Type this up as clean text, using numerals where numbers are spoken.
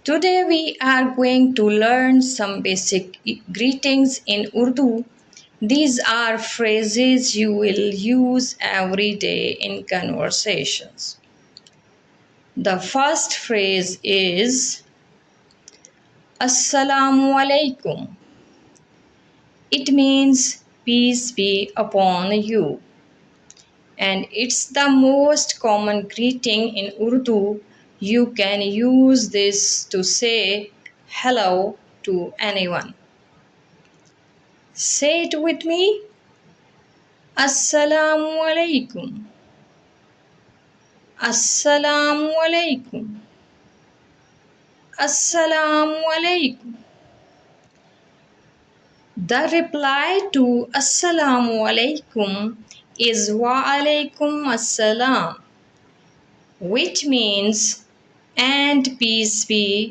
Today we are going to learn some basic greetings in Urdu. These are phrases you will use every day in conversations. The first phrase is Assalamu alaikum. It means peace be upon you. And it's the most common greeting in Urdu. You can use this to say hello to anyone. Say it with me. Assalamu alaikum. Assalamu alaikum. Assalamu alaikum. The reply to Assalamu alaikum is wa alaikum assalam, which means and peace be